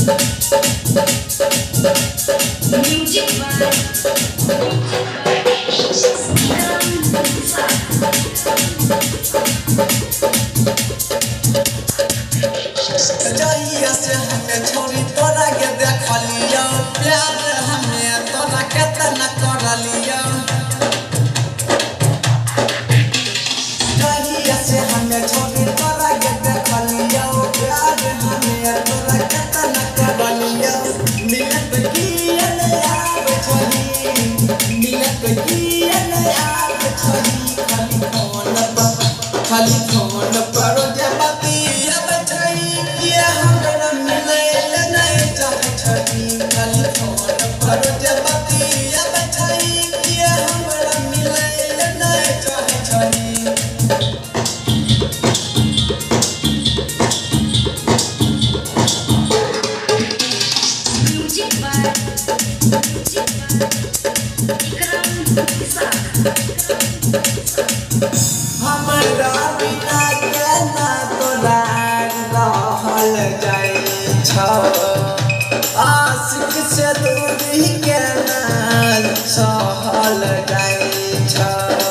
Music जहिया से हमें छोड़ी तोरा के देखलिया प्यार हमें तोरा केतना करलिया जहिया से हमें छोड़ी तोरा के देखलिया प्यार हमें तोरा केतना करलिया मिलत किए न यार छोड़ी मिलत किए न यार छोड़ी खाली फोन पर जब हमरा बिना केना तोरा रहल जाइ छ आशिक से दूरी केना सहल जाइ छ।